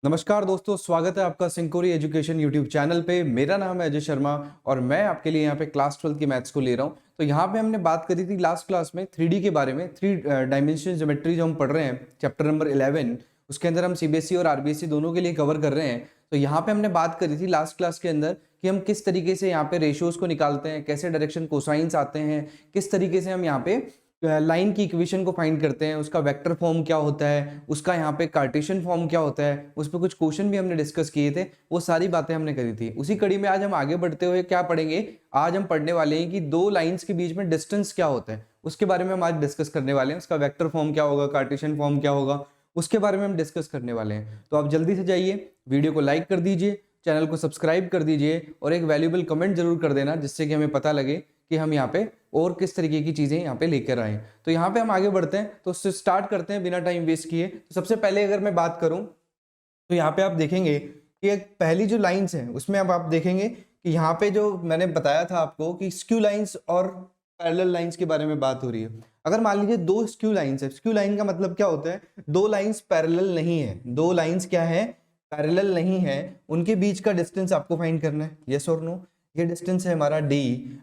नमस्कार दोस्तों, स्वागत है आपका सिंकोरी एजुकेशन यूट्यूब चैनल पे। मेरा नाम है अजय शर्मा और मैं आपके लिए यहाँ पे क्लास 12 की मैथ्स को ले रहा हूँ। तो यहाँ पे हमने बात करी थी लास्ट क्लास में 3D के बारे में। थ्री डायमेंशन ज्योमेट्री जो हम पढ़ रहे हैं चैप्टर नंबर 11, उसके अंदर हम सीबीएसई और आरबीएसई दोनों के लिए कवर कर रहे हैं। तो यहाँ पे हमने बात करी थी लास्ट क्लास के अंदर कि हम किस तरीके से यहाँ पे रेशियोज को निकालते हैं, कैसे डायरेक्शन कोसाइंस आते हैं, किस तरीके से हम यहाँ पे लाइन की इक्वेशन को फाइंड करते हैं, उसका वेक्टर फॉर्म क्या होता है, उसका यहाँ पे कार्टेशियन फॉर्म क्या होता है, उस पर कुछ क्वेश्चन भी हमने डिस्कस किए थे। वो सारी बातें हमने करी थी। उसी कड़ी में आज हम आगे बढ़ते हुए क्या पढ़ेंगे, आज हम पढ़ने वाले हैं कि दो लाइंस के बीच में डिस्टेंस क्या होता है, उसके बारे में हम आज डिस्कस करने वाले हैं। उसका वेक्टर फॉर्म क्या होगा, कार्टेशियन फॉर्म क्या होगा, उसके बारे में हम डिस्कस करने वाले हैं। तो आप जल्दी से जाइए, वीडियो को लाइक कर दीजिए, चैनल को सब्सक्राइब कर दीजिए और एक वैल्यूएबल कमेंट जरूर कर देना, जिससे कि हमें पता लगे कि हम यहाँ पे और किस तरीके की चीजें यहाँ पे लेकर आए। तो यहाँ पे हम आगे बढ़ते हैं, तो स्टार्ट करते हैं बिना टाइम वेस्ट किए। तो सबसे पहले अगर मैं बात करूं तो यहाँ पे आप देखेंगे कि एक पहली जो लाइंस है उसमें अब आप देखेंगे कि यहाँ पे जो मैंने बताया था आपको कि स्क्यू लाइंस और पैरेलल लाइंस के बारे में बात हो रही है। अगर मान लीजिए दो स्क्यू लाइंस है, स्क्यू लाइन का मतलब क्या होता है, दो लाइंस पैरेलल नहीं है, दो लाइंस क्या है, पैरेलल नहीं है, उनके बीच का डिस्टेंस आपको फाइंड करना है। यस और नो? ये डिस्टेंस है हमारा d।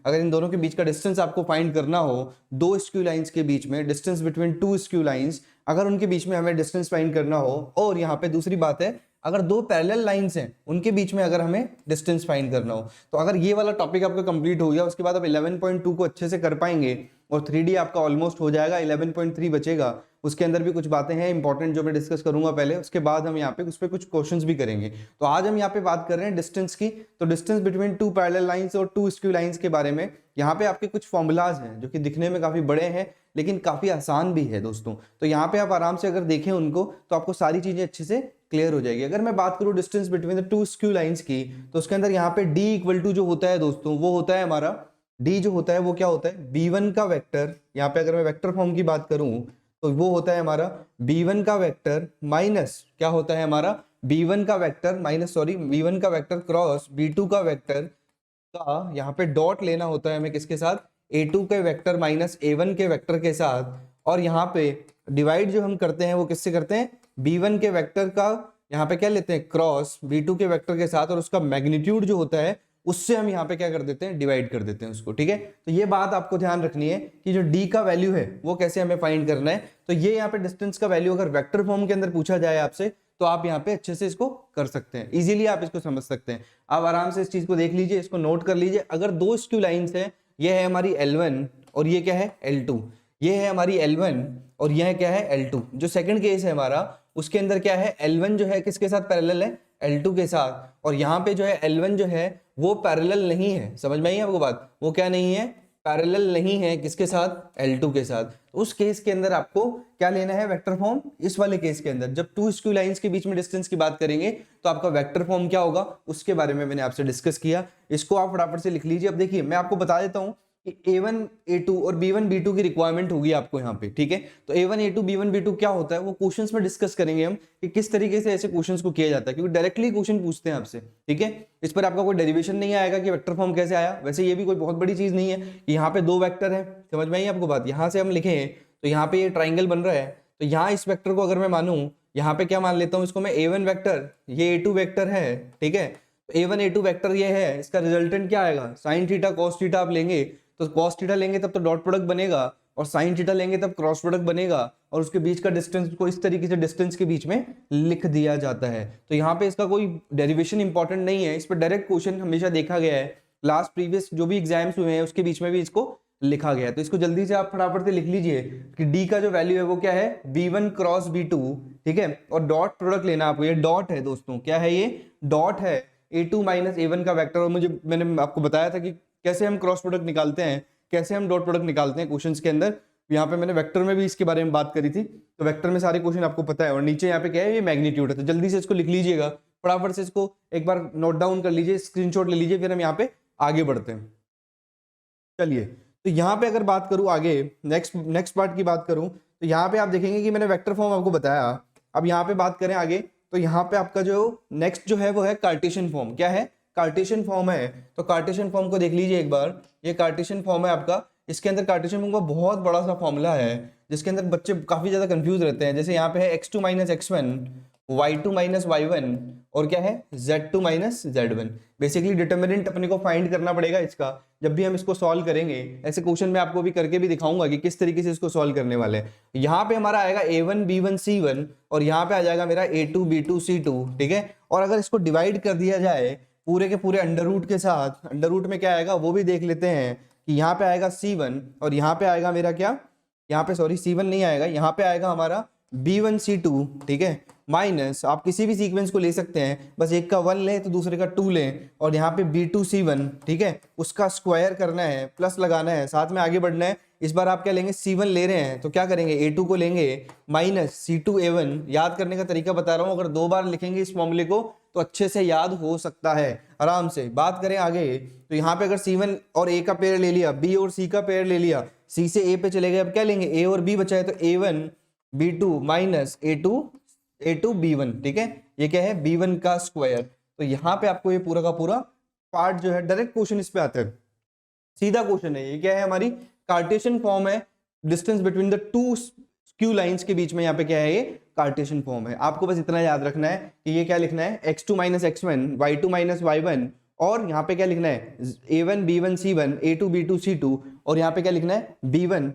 अगर इन दोनों के बीच का डिस्टेंस आपको फाइंड करना हो, दो स्क्यू लाइंस के बीच में distance between two skew lines, अगर उनके बीच में हमें डिस्टेंस फाइंड करना हो, और यहाँ पे दूसरी बात है अगर दो पैरेलल लाइंस हैं उनके बीच में अगर हमें डिस्टेंस फाइंड करना हो, तो अगर ये वाला टॉपिक आपका कंप्लीट हो गया उसके बाद आप 11.2 को अच्छे से कर पाएंगे और 3D आपका ऑलमोस्ट हो जाएगा। 11.3 बचेगा, उसके अंदर भी कुछ बातें हैं इंपॉर्टेंट जो मैं डिस्कस करूंगा पहले, उसके बाद हम यहाँ पे उस पर कुछ क्वेश्चंस भी करेंगे। तो आज हम यहाँ पे बात कर रहे हैं डिस्टेंस की। तो distance between two parallel lines और टू स्क्यू लाइंस के बारे में यहाँ पे आपके कुछ फॉर्मूलाज हैं जो कि दिखने में काफी बड़े हैं लेकिन काफी आसान भी है दोस्तों। तो यहाँ पे आप आराम से अगर देखें उनको तो आपको सारी चीजें अच्छे से क्लियर हो जाएगी। अगर मैं बात करूं distance between the two skew lines की, तो उसके अंदर यहाँ पे d इक्वल टू जो होता है दोस्तों, वो होता है हमारा d जो होता है वो क्या होता है, b1 का वेक्टर। यहाँ पे अगर मैं वेक्टर फॉर्म की बात करूं तो वो होता है हमारा b1 का वेक्टर माइनस क्या होता है हमारा, b1 का वेक्टर माइनस सॉरी b1 का वेक्टर क्रॉस b2 का वेक्टर का यहाँ पे डॉट लेना होता है हमें किसके साथ, a2 के वेक्टर माइनस a1 के वेक्टर के साथ। और यहाँ पे डिवाइड जो हम करते हैं वो किससे करते हैं, b1 के वेक्टर का यहाँ पे क्या लेते हैं, क्रॉस b2 के वेक्टर के साथ, और उसका मैग्नीट्यूड जो होता है उससे हम यहाँ पे क्या कर देते हैं, डिवाइड कर देते हैं उसको। ठीक है, तो ये बात आपको ध्यान रखनी है कि जो d का वैल्यू है वो कैसे हमें फाइंड करना है। तो ये यहाँ पे डिस्टेंस का वैल्यू अगर वेक्टर फॉर्म के अंदर पूछा जाए आपसे तो आप यहाँ पे अच्छे से इसको कर सकते हैं, इजीली आप इसको समझ सकते हैं। आप आराम से इस चीज को देख लीजिए, इसको नोट कर लीजिए। अगर दो स्क्यू लाइंस है, ये है हमारी L1 और ये क्या है L2, ये है हमारी L1 और यह क्या है L2। जो सेकंड केस है हमारा उसके अंदर क्या है, L1 जो है किसके साथ पैरेलल है, L2 के साथ, और यहाँ पे जो है L1 जो है वो पैरेलल नहीं है। समझ में आई आपको बात, वो क्या नहीं है, पैरेलल नहीं है किसके साथ, L2 के साथ। तो उस केस के अंदर आपको क्या लेना है, वेक्टर फॉर्म। इस वाले केस के अंदर जब टू स्क्यू लाइंस के बीच में डिस्टेंस की बात करेंगे तो आपका वेक्टर फॉर्म क्या होगा उसके बारे में मैंने आपसे डिस्कस किया। इसको आप फटाफट से लिख लीजिए। अब देखिए मैं आपको बता देता हूं कि A1 A2 और B1 B2 की रिक्वायरमेंट होगी आपको यहाँ पे। ठीक है, तो A1 A2 B1 B2 क्या होता है वो क्वेश्चंस में डिस्कस करेंगे हम कि किस तरीके से ऐसे क्वेश्चंस को किया जाता है, क्योंकि डायरेक्टली क्वेश्चन पूछते हैं आपसे। ठीक है, इस पर आपका कोई डेरिवेशन नहीं आएगा कि वेक्टर फॉर्म कैसे आया। वैसे ये भी कोई बहुत बड़ी चीज नहीं है कि यहाँ पे दो वेक्टर है, समझ में आई आपको बात। यहाँ से हम लिखें तो यहाँ पे ये ट्राइंगल बन रहा है, तो यहाँ इस वेक्टर को अगर मैं मानूं, यहाँ पे क्या मान लेता हूँ इसको मैं A1 वेक्टर, ये A2 वेक्टर है। ठीक है, A1 A2 वेक्टर ये है, इसका रिजल्टेंट क्या आएगा, साइन थीटा कॉस थीटा आप लेंगे तो कॉस थीटा लेंगे तब तो डॉट प्रोडक्ट बनेगा, और साइन थीटा लेंगे तब क्रॉस प्रोडक्ट बनेगा, और उसके बीच का डिस्टेंस को इस तरीके से डिस्टेंस के बीच में लिख दिया जाता है। तो यहाँ पे इसका कोई डेरिवेशन इंपॉर्टेंट नहीं है, इस पर डायरेक्ट क्वेश्चन हमेशा देखा गया है। लास्ट प्रीवियस जो भी एग्जाम्स हुए हैं उसके बीच में भी इसको लिखा गया है। तो इसको जल्दी से आप फटाफट से लिख लीजिए कि डी का जो वैल्यू है वो क्या है, b1 क्रॉस b2। ठीक है, और डॉट प्रोडक्ट लेना आपको, ये डॉट है दोस्तों, क्या है ये, डॉट है a2 माइनस a1 का वेक्टर। और मैंने आपको बताया था कि कैसे हम क्रॉस प्रोडक्ट निकालते हैं, कैसे हम डॉट प्रोडक्ट निकालते हैं क्वेश्चंस के अंदर। यहाँ पे मैंने वेक्टर में भी इसके बारे में बात करी थी, तो वेक्टर में सारे क्वेश्चन आपको पता है। और नीचे यहाँ पे क्या है, ये मैग्नीट्यूड है। तो जल्दी से इसको लिख लीजिएगा, फटाफट से इसको एक बार नोट डाउन कर लीजिए, स्क्रीनशॉट ले लीजिए, फिर हम यहाँ पे आगे बढ़ते हैं। चलिए, तो यहाँ पे अगर बात करूँ आगे, नेक्स्ट पार्ट की बात करूँ, तो यहाँ पे आप देखेंगे कि मैंने वेक्टर फॉर्म आपको बताया। अब यहाँ पे बात करें आगे, तो यहाँ पे आपका जो नेक्स्ट जो है वो है कार्टेशियन फॉर्म। क्या है, कार्टेशियन फॉर्म है। तो कार्टेशियन फॉर्म को देख लीजिए एक बार, ये कार्टेशियन फॉर्म है आपका। इसके अंदर कार्टेशियन फॉर्म का बहुत बड़ा सा फॉर्मूला है जिसके अंदर बच्चे काफी ज्यादा कंफ्यूज रहते हैं। जैसे यहाँ पे है x2 minus x1, y2 minus y1 और क्या है z2 minus z1। Basically determinant अपने को फाइंड करना पड़ेगा इसका जब भी हम इसको सॉल्व करेंगे। ऐसे क्वेश्चन में आपको भी करके भी दिखाऊंगा कि किस तरीके से इसको सॉल्व करने वाले हैं। यहाँ पे हमारा आएगा a1 b1 c1 और यहाँ पे आ जाएगा मेरा a2 b2 c2, ठीक है। और अगर इसको डिवाइड कर दिया जाए पूरे के पूरे अंडर रूट के साथ, अंडर रूट में क्या आएगा वो भी देख लेते हैं कि यहाँ पे आएगा c1 और यहाँ पे आएगा मेरा क्या, यहाँ पे सॉरी c1 नहीं आएगा, यहाँ पे आएगा हमारा b1 c2, ठीक है। माइनस आप किसी भी सीक्वेंस को ले सकते हैं, बस एक का 1 लें तो दूसरे का 2 लें और यहाँ पे b2 c1, ठीक है, उसका स्क्वायर करना है, प्लस लगाना है, साथ में आगे बढ़ना है। इस बार आप क्या लेंगे, c1 ले रहे हैं तो क्या करेंगे a2 को लेंगे माइनस c2 a1। याद करने का तरीका बता रहा हूँ, अगर 2 बार लिखेंगे इस फॉर्मूले को तो अच्छे से याद हो सकता है आराम से। बात करें आगे तो यहाँ पे अगर c1 और a का पेयर ले लिया, b और c का पेयर ले लिया, c से a पे चले गए, अब क्या लेंगे a और b बचा है तो a1 b2 minus a2 b1, ठीक है। ये क्या है b1 का स्क्वायर। तो यहाँ पे आपको ये पूरा का पूरा पार्ट जो है डायरेक्ट क्वेश्चन इस पे आता है, सीधा क्वेश्चन है। ये क्या है हमारी कार्टेशियन फॉर्म है, distance between the two skew lines के बीच में यहाँ पे क्या है, ये कार्टेशियन फॉर्म है। आपको बस इतना याद रखना है कि ये क्या लिखना है x2 minus x1 y2 minus y1 और यहाँ पे क्या लिखना है a1 b1 c1 a2 b2 c2 और यहाँ पे क्या लिखना है b1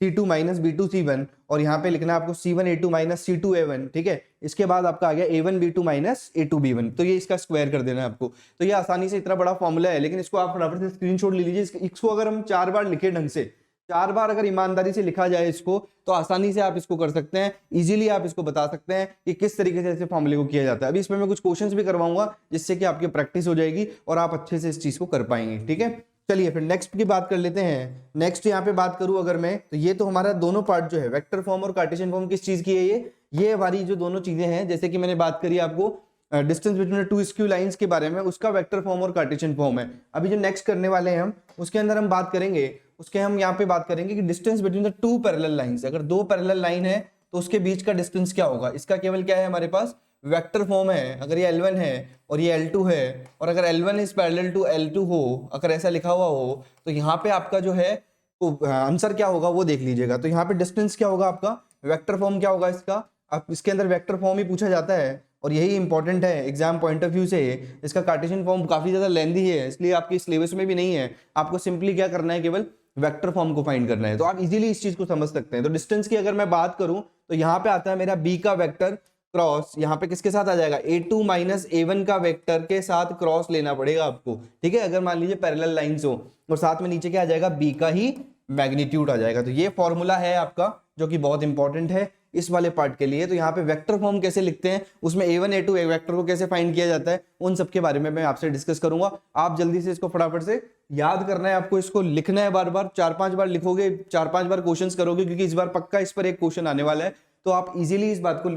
c2 minus b2 c1 और यहाँ पे लिखना है आपको c1 a2 minus c2 a1, ठीक है। इसके बाद आपका आ गया a1 b2 minus a2 b1, तो ये इसका स्क्वायर कर देना है आपको। तो ये आसानी से इतना बड़ा फॉर्मूला है, लेकिन इसको आप फटाफट से स्क्रीनशॉट ले लीजिए। इसको अगर हम 4 बार लिखे ढंग से, 4 बार अगर ईमानदारी से लिखा जाए इसको, तो आसानी से आप इसको कर सकते हैं, इजीली आप इसको बता सकते हैं कि किस तरीके से ऐसे फॉर्मूले को किया जाता है। अभी इसमें मैं कुछ क्वेश्चंस भी करवाऊंगा जिससे कि आपकी प्रैक्टिस हो जाएगी और आप अच्छे से इस चीज को कर पाएंगे, ठीक है। चलिए फिर नेक्स्ट की बात कर लेते हैं। नेक्स्ट यहाँ पे बात करूं अगर मैं, तो ये तो हमारा दोनों पार्ट जो है वेक्टर फॉर्म और कार्टेशियन फॉर्म किस चीज की है, ये हमारी जो दोनों चीजें हैं, जैसे कि मैंने बात करी आपको distance between two skew lines के बारे में, उसका वेक्टर फॉर्म और कार्टेशियन फॉर्म है। अभी जो नेक्स्ट करने वाले हैं हम, उसके अंदर हम बात करेंगे, उसके हम यहाँ पे बात करेंगे कि distance between the two parallel lines. अगर 2 पैरेलल लाइन है तो उसके बीच का डिस्टेंस क्या होगा, इसका केवल क्या है हमारे पास वेक्टर फॉर्म है। अगर ये L1 है और ये L2 है और अगर L1 is parallel to L2 हो, अगर ऐसा लिखा हुआ हो, तो यहाँ पे आपका जो है आंसर क्या होगा वो देख लीजिएगा। तो यहाँ पे डिस्टेंस क्या होगा आपका, वेक्टर फॉर्म क्या होगा इसका। अब इसके अंदर वेक्टर फॉर्म ही पूछा जाता है और यही इंपॉर्टेंट है एग्जाम पॉइंट ऑफ व्यू से। इसका कार्टेशियन फॉर्म काफी ज्यादा लेंथी है, इसलिए आपके सिलेबस में भी नहीं है। आपको सिंपली क्या करना है, केवल वेक्टर फॉर्म को फाइंड करना है, तो आप इजीली इस चीज को समझ सकते हैं। तो डिस्टेंस की अगर मैं बात करूं तो यहाँ पे आता है मेरा b का वेक्टर क्रॉस, यहाँ पे किसके साथ आ जाएगा, a2 माइनस a1 का वेक्टर के साथ क्रॉस लेना पड़ेगा आपको, ठीक है। अगर मान लीजिए पैरेलल लाइंस हो और साथ में नीचे क्या आ जाएगा, b का ही मैग्नीट्यूड आ जाएगा। तो ये फॉर्मूला है आपका जो कि बहुत इंपॉर्टेंट है इस वाले पार्ट के लिए। तो यहाँ पे वेक्टर फॉर्म कैसे लिखते हैं, उसमें a1 a2 वेक्टर को कैसे फाइंड किया जाता है, उन सब के बारे में मैं आपसे डिस्कस करूंगा। आप जल्दी से इसको फटाफट से याद करना है, आपको इसको लिखना है, बार बार 4-5 बार लिखोगे, 4-5 बार क्वेश्चंस करोगे, क्योंकि इस बार पक्का इस पर एक क्वेश्चन आने वाला है। तो आप इजीली इस बात को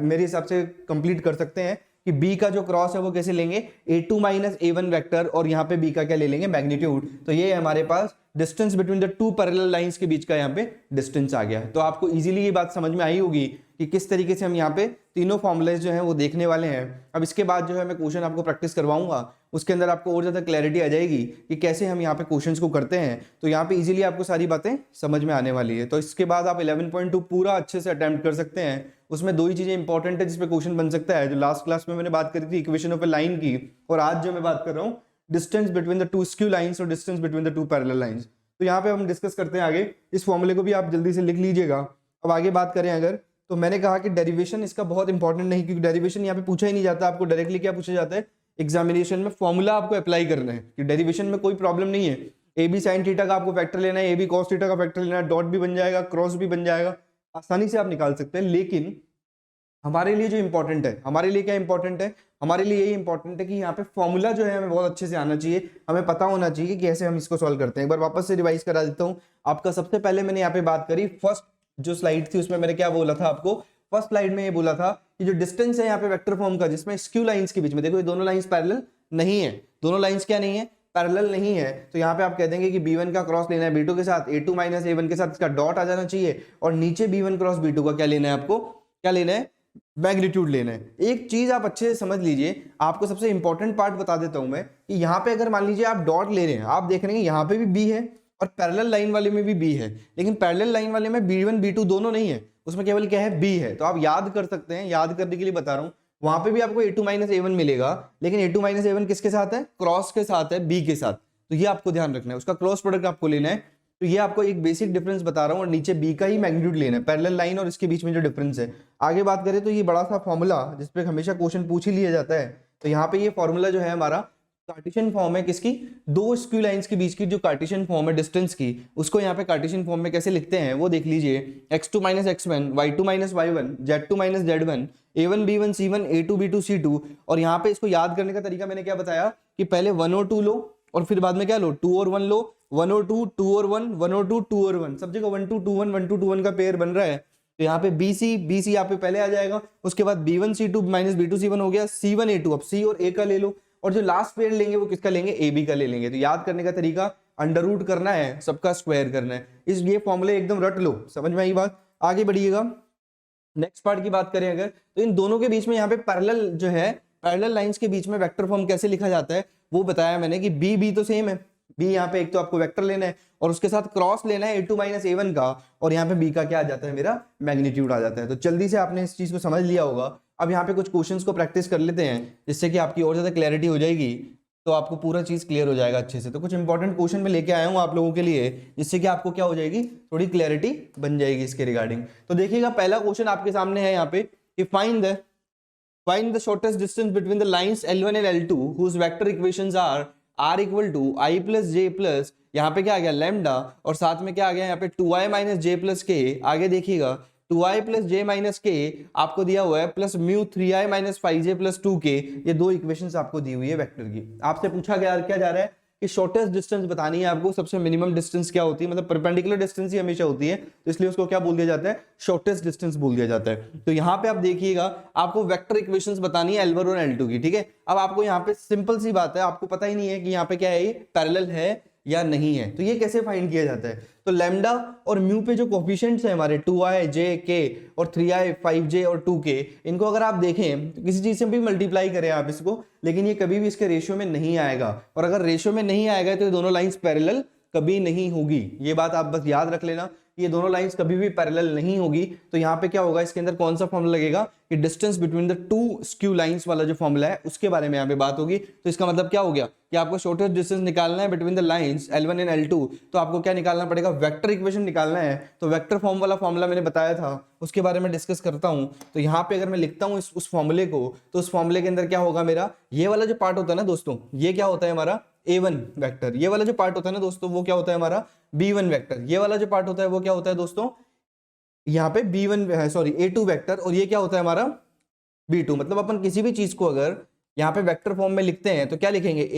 मेरे हिसाब से कंप्लीट कर सकते हैं कि b का जो क्रॉस है वो कैसे लेंगे, a2 माइनस a1 वेक्टर और यहाँ पे b का क्या ले लेंगे, मैग्नीट्यूड। तो ये हमारे पास distance between the two parallel lines के बीच का यहाँ पे डिस्टेंस आ गया है। तो आपको इजीली ये बात समझ में आई होगी कि किस तरीके से हम यहाँ पे तीनों फॉर्मुलेज जो हैं वो देखने वाले हैं। अब इसके बाद जो है मैं क्वेश्चन आपको प्रैक्टिस करवाऊंगा, उसके अंदर आपको और ज्यादा क्लैरिटी आ जाएगी कि कैसे हम यहाँ पे क्वेश्चंस को करते हैं। तो यहाँ पे इजीली आपको सारी बातें समझ में आने वाली है। तो इसके बाद आप 11.2 पूरा अच्छे से अटेम्प्ट कर सकते हैं। उसमें 2 ही चीजें इंपॉर्टेंट है जिसपे क्वेश्चन बन सकता है। जो लास्ट क्लास में मैंने बात करी थी इक्वेशन ऑफ ए लाइन की, और आज जो मैं बात कर रहा हूँ distance between the two skew lines और distance between the two parallel lines. तो यहाँ पे हम डिस्कस करते हैं आगे। इस फॉर्मूले को भी आप जल्दी से लिख लीजिएगा। अब आगे बात करें अगर, तो मैंने कहा कि डेरिवेशन इसका बहुत इंपॉर्टेंट नहीं, क्योंकि डेरिवेशन यहाँ पे पूछा ही नहीं जाता। आपको डायरेक्टली क्या पूछा जाता है एग्जामिनेशन में, फॉर्मूला आपको अप्लाई करना है कि डेरिवेशन में कोई प्रॉब्लम नहीं है। ए बी साइन थीटा का आपको फैक्टर लेना है, ए बी कॉस थीटा का फैक्टर लेना है, डॉट भी बन जाएगा, क्रॉस भी बन जाएगा, आसानी से आप निकाल सकते हैं। लेकिन हमारे लिए जो इंपॉर्टेंट है, हमारे लिए क्या इंपॉर्टेंट है, हमारे लिए यही इंपॉर्टेंट है कि यहाँ पे फॉर्मूला जो है हमें बहुत अच्छे से आना चाहिए, हमें पता होना चाहिए कि कैसे हम इसको सॉल्व करते हैं। एक बार वापस से रिवाइज करा देता हूँ आपका। सबसे पहले मैंने यहाँ पे बात करी, फर्स्ट जो स्लाइड थी उसमें मैंने क्या बोला था आपको, फर्स्ट स्लाइड में ये बोला था कि जो डिस्टेंस है यहाँ पे वेक्टर फॉर्म का, जिसमें स्क्यू लाइंस के बीच में, देखो ये दोनों लाइंस पैरेलल नहीं है, दोनों लाइंस क्या नहीं है, पैरेलल नहीं है। तो यहाँ पे आप कह देंगे कि b1 का क्रॉस लेना है b2 के साथ, a2 माइनस a1 के साथ इसका डॉट आ जाना चाहिए, और नीचे b1 क्रॉस b2 का क्या लेना है, आपको क्या लेना है, मैग्नीट्यूड लेना है। एक चीज आप अच्छे से समझ लीजिए, आपको सबसे इंपॉर्टेंट पार्ट बता देता हूं मैं कि यहाँ पे अगर मान लीजिए आप डॉट ले रहे हैं, आप देख रहे हैं यहाँ पे भी b है और पैरेलल लाइन वाले में भी b है, लेकिन पैरेलल लाइन वाले में b1 b2 दोनों नहीं है, उसमें केवल क्या है, बी है। तो आप याद कर सकते हैं, याद करने के लिए बता रहा हूँ, वहां पे भी आपको a2 माइनस a1 मिलेगा, लेकिन a2 माइनस a1 किसके साथ है, क्रॉस के साथ है, बी के साथ। तो ये आपको ध्यान रखना है, उसका क्रॉस प्रोडक्ट आपको लेना है। तो ये आपको एक बेसिक डिफरेंस बता रहा हूँ, और नीचे बी का ही मैग्नीट्यूड लेना है, पैरेलल लाइन और इसके बीच में जो डिफरेंस है। आगे बात करें तो ये बड़ा सा फॉर्मूला जिसपे हमेशा क्वेश्चन पूछ ही लिया जाता है, तो यहाँ पे ये फॉर्मूला जो है हमारा कार्टेशियन फॉर्म है, किसकी, दो स्क्यू लाइंस के बीच की जो कार्टेशियन फॉर्म है डिस्टेंस की, उसको यहाँ पे कार्टेशियन फॉर्म में कैसे लिखते हैं वो देख लीजिए। x2 minus x1, y2 minus y1, z2 minus z1, a1 b1 c1, a2 b2 c2। और यहाँ पे इसको याद करने का तरीका मैंने क्या बताया कि पहले 1 और 2 लो, और फिर बाद में क्या लो, 2 और 1 लो, 1 और 2, 2 और 1, 1 और 2, 2 और 1, सब जगह 1 2 2 1 1 2 2 1 का पेयर बन रहा है। तो यहाँ पे BC यहाँ पे पहले आ जाएगा, उसके बाद B1 C2 minus B2 C1 हो गया, C1 A2, अब C और A का ले लो, और जो लास्ट पेयर लेंगे वो किसका लेंगे, AB का ले लेंगे। तो याद करने का तरीका, अंडर रूट करना है, सबका स्क्वायर करना है, इस ये फॉर्मूले एकदम रट लो, समझ में आई बात। आगे बढ़िएगा, नेक्स्ट पार्ट की बात करें अगर, तो इन दोनों के बीच में यहाँ पे पैरेलल जो है, पैरेलल लाइंस के बीच में वेक्टर फॉर्म कैसे लिखा जाता है वो बताया मैंने कि बी तो सेम है, बी यहाँ पे एक तो आपको वेक्टर लेना है और उसके साथ क्रॉस लेना है a2 माइनस a1 का, और यहाँ पे बी का क्या आ जाता है, मेरा मैग्नीट्यूड आ जाता है। तो जल्दी से आपने इस चीज को समझ लिया होगा। अब यहाँ पे कुछ क्वेश्चंस को प्रैक्टिस कर लेते हैं, जिससे कि आपकी और ज्यादा क्लैरिटी हो जाएगी, तो आपको पूरा चीज क्लियर हो जाएगा अच्छे से। तो कुछ इंपॉर्टेंट क्वेश्चन में लेके आया हूँ आप लोगों के लिए, जिससे कि आपको क्या हो जाएगी, थोड़ी क्लैरिटी बन जाएगी इसके रिगार्डिंग। तो देखिएगा, पहला क्वेश्चन आपके सामने है यहाँ पे कि find the shortest distance between the lines L1 and L2 whose vector equations are r equal to i plus j plus, यहाँ पे क्या आ गया लैम्डा, और साथ में क्या आ गया यहाँ पे 2i माइनस जे प्लस के। आगे देखिएगा 2i प्लस जे माइनस के आपको दिया हुआ है, plus mu 3i minus 5j plus 2k, ये दो इक्वेशंस आपको दी हुई है वेक्टर की। आपसे पूछा गया क्या जा रहा है कि शॉर्टेस्ट डिस्टेंस बतानी है आपको, सबसे मिनिमम डिस्टेंस क्या होती है, मतलब परपेंडिकुलर डिस्टेंस ही हमेशा होती है, तो इसलिए उसको क्या बोल दिया जाता है, शॉर्टेस्ट डिस्टेंस बोल दिया जाता है। तो यहाँ पे आप देखिएगा, आपको वेक्टर इक्वेशंस बतानी है L1 और L2 की, ठीक है। अब आपको यहाँ पे सिंपल सी बात है, आपको पता ही नहीं है कि यहाँ पे क्या है, ये पैरेलल है या नहीं है, तो ये कैसे फाइंड किया जाता है। तो लैम्डा और म्यू पे जो कोफिशिएंट्स है हमारे 2i j k और 3i 5j और 2k, इनको अगर आप देखें तो किसी चीज से भी मल्टीप्लाई करें आप इसको, लेकिन ये कभी भी इसके रेशियो में नहीं आएगा, और अगर रेशियो में नहीं आएगा तो ये दोनों लाइंस पैरेलल कभी नहीं होगी। ये बात आप बस याद रख लेना, ये दोनों लाइंस कभी भी पैरेलल नहीं होगी। तो यहाँ पे क्या होगा, इसके अंदर कौन सा फॉर्मूला लगेगा कि distance between the two skew lines वाला जो फॉर्मूला है उसके बारे में यहाँ पे बात होगी। तो इसका मतलब क्या हो गया कि आपको शॉर्टेस्ट डिस्टेंस निकालना है between the lines L1 and L2, तो आपको क्या निकालना पड़ेगा, वेक्टर इक्वेशन निकालना है। तो वेक्टर फॉर्म वाला फॉर्मूला मैंने बताया था, उसके बारे में डिस्कस करता हूं। तो यहाँ पे अगर मैं लिखता हूँ उस फॉर्मूले को, तो उस फॉर्मूले के अंदर क्या होगा, मेरा ये वाला जो पार्ट होता है ना दोस्तों, ये क्या होता है हमारा A1 वेक्टर, ये वाला जो पार्ट होता है ना दोस्तों वो क्या होता है हमारा B1 वेक्टर, ये वाला जो पार्ट होता है वो क्या होता है दोस्तों, यहाँ पे B1 सॉरी A2 वेक्टर, और ये क्या होता है हमारा B2। मतलब अपन किसी भी चीज को अगर यहाँ पे वेक्टर फॉर्म में लिखते हैं तो क्या लिखेंगे,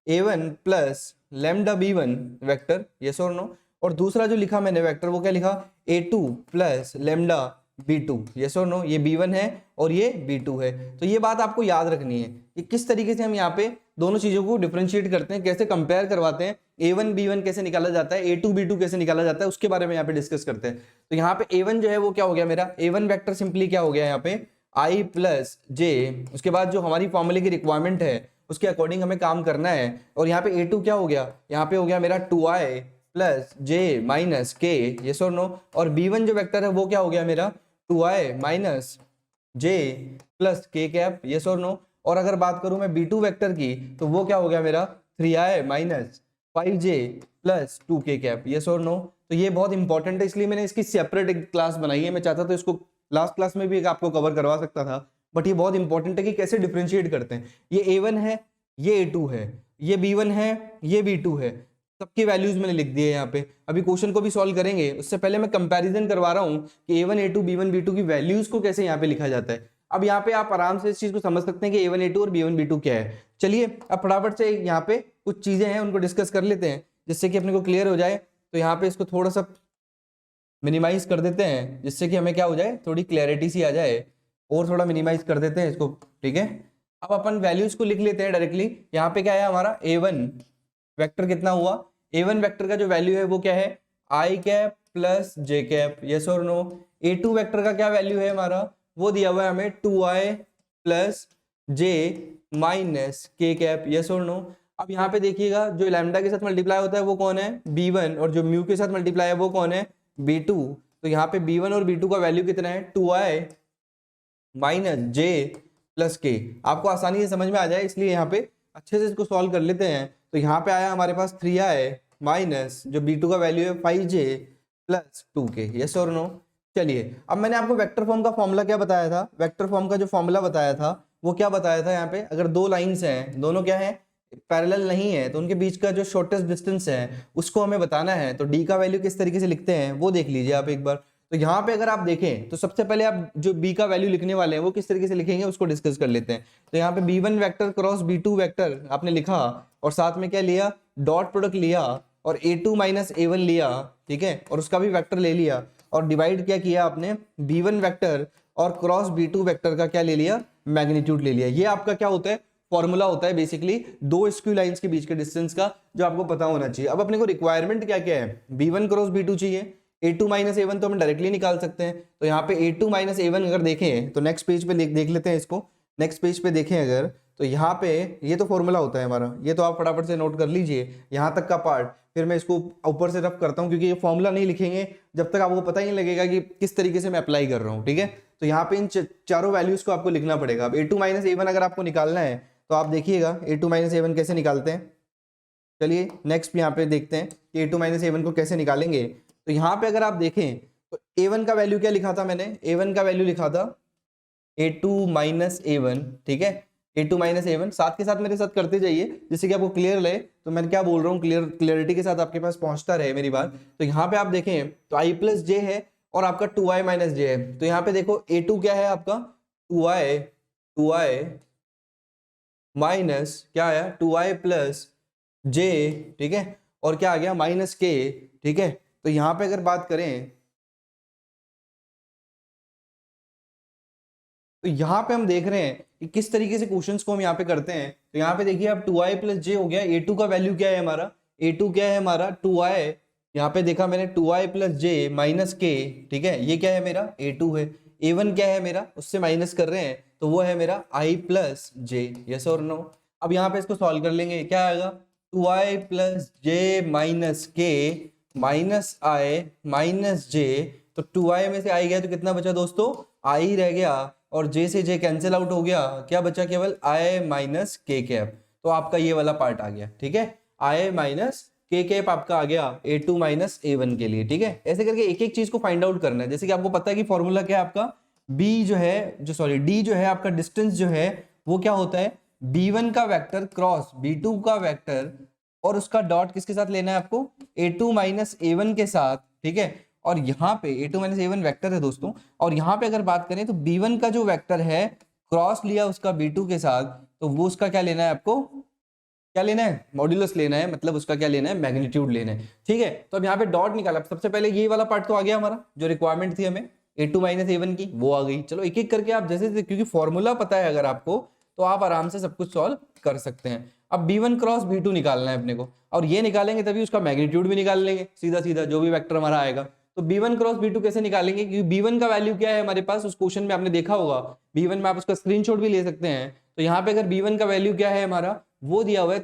A1 plus lambda B1 vector, yes और नो, और दूसरा जो लिखा मैंने वेक्टर वो क्या लिखा, A2 plus lambda B2, yes और नो, ये B1 है और ये B2 है। तो ये बात आपको याद रखनी है कि किस तरीके से हम यहाँ पे दोनों चीजों को डिफरेंशिएट करते हैं, कैसे कंपेयर करवाते हैं, A1 B1 कैसे निकाला जाता है, A2 B2 कैसे निकाला जाता है, उसके बारे में यहाँ पे डिस्कस करते हैं। तो यहाँ पे A1 जो है वो क्या हो गया, मेरा A1 वेक्टर सिंपली क्या हो गया यहाँ पे i प्लस j, उसके बाद जो हमारी फॉर्मूले की रिक्वायरमेंट है उसके अकॉर्डिंग हमें काम करना है। और यहाँ पे A2 क्या हो गया, यहाँ पे हो गया मेरा 2i plus j minus k, yes और नो, और B1 जो वेक्टर है वो क्या हो गया मेरा 2i minus j plus k cap, yes और नो। और अगर बात करूं मैं B2 वेक्टर की तो वो क्या हो गया मेरा 3i minus 5j plus 2k cap, yes और नो। तो ये बहुत इंपॉर्टेंट है, इसलिए मैंने इसकी सेपरेट एक क्लास बनाई है। मैं चाहता था इसको लास्ट क्लास में भी आपको कवर करवा सकता था, बट ये बहुत इंपॉर्टेंट है कि कैसे डिफरेंशिएट करते हैं। ये A1 है, ये A2 है, ये B1 है, ये B2 है, सबकी वैल्यूज मैंने लिख दी है यहाँ पे। अभी क्वेश्चन को भी सॉल्व करेंगे उससे पहले मैं कंपैरिजन करवा रहा हूँ कि A1 A2 B1 B2 की वैल्यूज को कैसे यहाँ पे लिखा जाता है। अब यहाँ पे आप आराम से इस चीज को समझ सकते हैं कि A1 A2 और B1 B2 क्या है। चलिए अब फटाफट से यहाँ पे कुछ चीजें हैं उनको डिस्कस कर लेते हैं, जिससे कि अपने को क्लियर हो जाए। तो यहाँ पे इसको थोड़ा सा मिनिमाइज कर देते हैं, जिससे कि हमें क्या हो जाए, थोड़ी क्लैरिटी सी आ जाए, और थोड़ा मिनिमाइज कर देते हैं इसको, ठीक है। अब अपन वैल्यूज को लिख लेते हैं डायरेक्टली। यहाँ पे क्या है हमारा A1 वेक्टर कितना हुआ, A1 वेक्टर का जो वैल्यू है वो क्या है i cap plus j cap, yes और नो। A2 वेक्टर का क्या वैल्यू है हमारा, वो दिया हुआ है हमें 2i plus j minus k cap, yes और नो। अब यहाँ पे देखिएगा जो लैम्डा के साथ मल्टीप्लाई होता है वो कौन है B1, और जो म्यू के साथ मल्टीप्लाई है वो कौन है B2। तो यहाँ पे b1 और b2 का वैल्यू कितना है 2i माइनस जे प्लस के। आपको आसानी से समझ में आ जाए इसलिए यहाँ पे अच्छे से इसको सॉल्व कर लेते हैं। तो यहाँ पे आया हमारे पास 3i माइनस जो b2 का वैल्यू है 5j प्लस 2k। यस और नो। चलिए अब मैंने आपको वेक्टर फॉर्म का फॉर्मूला क्या बताया था, वेक्टर फॉर्म का जो फॉर्मूला बताया था वो क्या बताया था, यहाँ पे अगर दो लाइंस हैं दोनों क्या है पैरेलल नहीं है तो उनके बीच का जो शॉर्टेस्ट डिस्टेंस है उसको हमें बताना है। तो d का वैल्यू किस तरीके से लिखते हैं वो देख लीजिए आप एक बार। तो यहाँ पे अगर आप देखें तो सबसे पहले आप जो b का वैल्यू लिखने वाले हैं वो किस तरीके से लिखेंगे उसको डिस्कस कर लेते हैं। तो यहाँ पे b1 vector cross b2 vector आपने लिखा और साथ में क्या लिया डॉट प्रोडक्ट लिया और a2 माइनस a1 लिया, ठीक है, और उसका भी वेक्टर ले लिया और डिवाइड क्या किया आपने b1 वेक्टर और क्रॉस b2 वेक्टर का क्या ले लिया मैग्नीट्यूड ले लिया। ये आपका क्या होता है फॉर्मूला होता है बेसिकली दो स्क्यू लाइंस के बीच के डिस्टेंस का जो आपको पता होना चाहिए। अब अपने को रिक्वायरमेंट क्या क्या है b1 क्रॉस b2 चाहिए, a2 माइनस a1 तो हम डायरेक्टली निकाल सकते हैं। तो यहाँ पे a2 माइनस a1 अगर देखें तो नेक्स्ट पेज पे देख लेते हैं इसको। नेक्स्ट पेज पे देखें अगर तो यहाँ पे ये तो फॉर्मूला होता है हमारा, ये तो आप फटाफट से नोट कर लीजिए यहाँ तक का पार्ट, फिर मैं इसको ऊपर से रफ करता हूँ क्योंकि ये फॉर्मूला नहीं लिखेंगे जब तक आपको पता ही नहीं लगेगा कि किस तरीके से मैं अप्लाई कर रहा हूँ, ठीक है। तो यहाँ पे इन चारों वैल्यूज को आपको लिखना पड़ेगा। अब a2 माइनस a1 अगर आपको निकालना है तो आप देखिएगा a2 माइनस a1 कैसे निकालते हैं। चलिए नेक्स्ट यहाँ पे देखते हैं कि a2 माइनस a1 को कैसे निकालेंगे। तो यहाँ पे अगर आप देखें तो a1 का वैल्यू क्या लिखा था मैंने, a1 का वैल्यू लिखा था a2 माइनस a1, ठीक है, a2 माइनस a1। साथ के साथ मेरे साथ करते जाइए जिससे कि आपको क्लियर रहे। तो मैं क्या बोल रहा हूँ क्लियरिटी के साथ आपके पास पहुंचता रहे मेरी बात। तो यहाँ पे आप देखें तो i प्लस जे है और आपका 2i माइनस जे है। तो यहाँ पे देखो a2 क्या है आपका 2i माइनस क्या आया 2i प्लस जे, ठीक है, और क्या आ गया माइनस के, ठीक है। तो यहाँ पे अगर बात करें तो यहाँ पे हम देख रहे हैं कि किस तरीके से क्वेश्चंस को हम यहाँ पे करते हैं। तो यहाँ पे देखिए अब 2i प्लस जे हो गया, a2 का वैल्यू क्या है हमारा, a2 क्या है हमारा 2i, यहाँ पे देखा मैंने 2i प्लस जे माइनस के, ठीक है, ये क्या है मेरा a2 है, a1 क्या है मेरा उससे माइनस कर रहे हैं तो वो है मेरा i प्लस जे। यस और नो। अब यहाँ पे इसको सॉल्व कर लेंगे, क्या आएगा 2i प्लस जे माइनस के माइनस i माइनस जे। तो 2i में से i गया तो कितना बचा दोस्तों i रह गया और j से j कैंसिल आउट हो गया, क्या बचा केवल i माइनस के कैप। तो आपका ये वाला पार्ट आ गया, ठीक है, i माइनस के कैप आपका आ गया a2 माइनस a1 के लिए, ठीक है। ऐसे करके एक एक चीज को फाइंड आउट करना है। जैसे कि आपको पता है कि फॉर्मूला क्या है आपका b जो है जो सॉरी d जो है आपका डिस्टेंस जो है वो क्या होता है b1 का वेक्टर क्रॉस b2 का वेक्टर और उसका डॉट किसके साथ लेना है आपको a2 माइनस a1 के साथ, ठीक है। और यहाँ पे a2 माइनस a1 वेक्टर है दोस्तों, और यहाँ पे अगर बात करें तो b1 का जो वेक्टर है क्रॉस लिया उसका b2 के साथ, तो वो उसका क्या लेना है आपको, क्या लेना है मॉड्यूलस लेना है, मतलब उसका क्या लेना है मैग्नीट्यूड लेना है, ठीक है। तो अब यहाँ पे डॉट निकाला, सबसे पहले ये वाला पार्ट तो आ गया हमारा जो रिक्वायरमेंट थी हमें a2 माइनस a1 की, वो आ गई। चलो एक एक करके आप जैसे क्योंकि फॉर्मूला पता है अगर आपको तो आप आराम से सब कुछ सॉल्व कर सकते हैं। अब b1 क्रॉस b2 निकालना है अपने को, और ये निकालेंगे तभी उसका मैग्नीट्यूड भी निकाल लेंगे सीधा सीधा जो भी वेक्टर हमारा आएगा। तो b1 क्रॉस b2 कैसे निकालेंगे, क्योंकि b1 का वैल्यू क्या है हमारे पास उस क्वेश्चन में आपने देखा होगा, b1 में आप उसका स्क्रीनशॉट भी ले सकते हैं। तो यहाँ पे अगर b1 का वैल्यू क्या है हमारा वो दिया हुआ है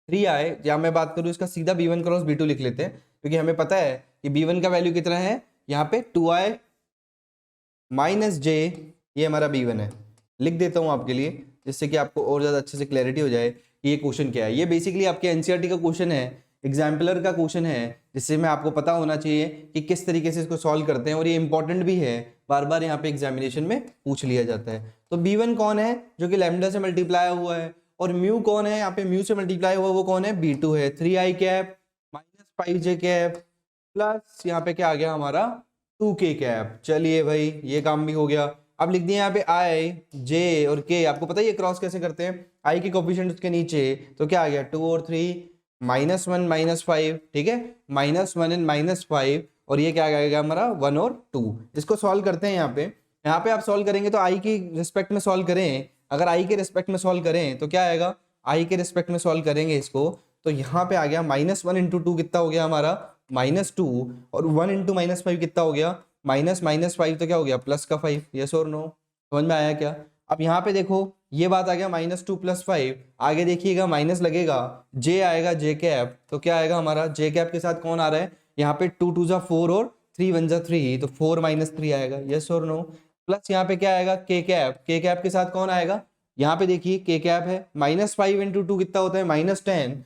3i, या मैं बात करूँ इसका सीधा b1 क्रॉस b2 लिख लेते हैं क्योंकि हमें पता है कि b1 का वैल्यू कितना है यहाँ पे 2i माइनस जे, ये हमारा b1 है। लिख देता हूँ आपके लिए जिससे कि आपको और ज्यादा अच्छे से क्लैरिटी हो जाए कि ये क्वेश्चन क्या है। ये बेसिकली आपके एनसीईआरटी का क्वेश्चन है, एग्जाम्पलर का क्वेश्चन है, जिससे में आपको पता होना चाहिए कि किस तरीके से इसको सॉल्व करते हैं, और ये इंपॉर्टेंट भी है, बार बार यहाँ पे एग्जामिनेशन में पूछ लिया जाता है। तो b1 कौन है जो कि लैम्डा से मल्टीप्लाई हुआ है, और म्यू कौन है यहाँ पे म्यू से मल्टीप्लाई हुआ वो कौन है b2 है, 3i cap minus 5j cap plus यहाँ पे क्या आ गया हमारा 2k कैप। चलिए भाई ये काम भी हो गया। अब लिख दिया यहाँ पे i j और k, आपको पता है ये क्रॉस कैसे करते हैं, i के कोफिशिएंट उसके नीचे, तो क्या आ गया 2 और 3 -1 -5, ठीक है, -1 एंड -5, और ये क्या आ गया हमारा 1 और 2। इसको सॉल्व करते हैं यहाँ पे आप सॉल्व करेंगे तो i की रिस्पेक्ट में सॉल्व करें, अगर i के रिस्पेक्ट में सॉल्व करें तो क्या आएगा, i के रिस्पेक्ट में सॉल्व करेंगे इसको तो यहाँ पे आ गया -1 इंटू 2 कितना हो गया हमारा -2, और 1 इंटू -5 कितना हो गया -5, तो क्या हो गया प्लस का 5। यस और नो, समझ में आया क्या। अब यहाँ पे देखो ये बात आ गया -2 + 5, आगे देखिएगा माइनस लगेगा, j आएगा j कैप, तो क्या आएगा हमारा j कैप के साथ कौन आ रहा है यहाँ पे 2 2 जा 4 और 3 वन जा 3 तो 4 माइनस 3 आएगा, यस और नो। प्लस यहाँ पे क्या आएगा के कैप के साथ कौन आएगा, यहाँ पे देखिए के कैप है, -5 इंटू 2 कितना होता है -10 एंड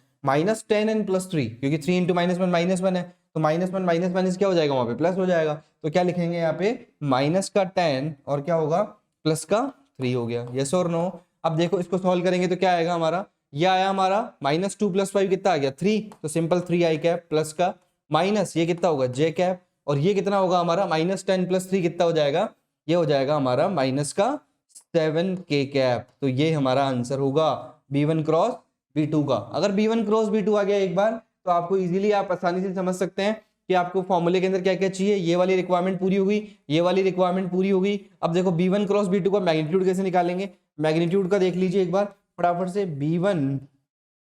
+3, क्योंकि 3 इंटू -1 है, तो -1 माइनस क्या हो जाएगा वहां पे प्लस हो जाएगा, तो क्या लिखेंगे यहाँ पे -10 और क्या होगा +3 हो गया, यस और नो। अब देखो इसको सॉल्व करेंगे तो क्या आएगा हमारा, ये आया हमारा -2 + 5 कितना आ गया 3, तो सिंपल 3 आई कैप प्लस का माइनस ये कितना होगा जे कैप, और ये कितना होगा हमारा -10 + 3 कितना हो जाएगा, ये हो जाएगा हमारा -7 के कैप। तो ये हमारा आंसर होगा B1 क्रॉस B2 का। अगर B1 क्रॉस B2 आ गया एक बार तो आपको इजीली आप आसानी से समझ सकते हैं कि आपको फॉर्मूले के अंदर क्या क्या चाहिए, ये वाली रिक्वायरमेंट पूरी होगी, ये वाली रिक्वायरमेंट पूरी होगी। अब देखो B1 क्रॉस B2 का मैग्नीट्यूड कैसे निकालेंगे, मैग्नीट्यूड का देख लीजिए एक बार फटाफट से, B1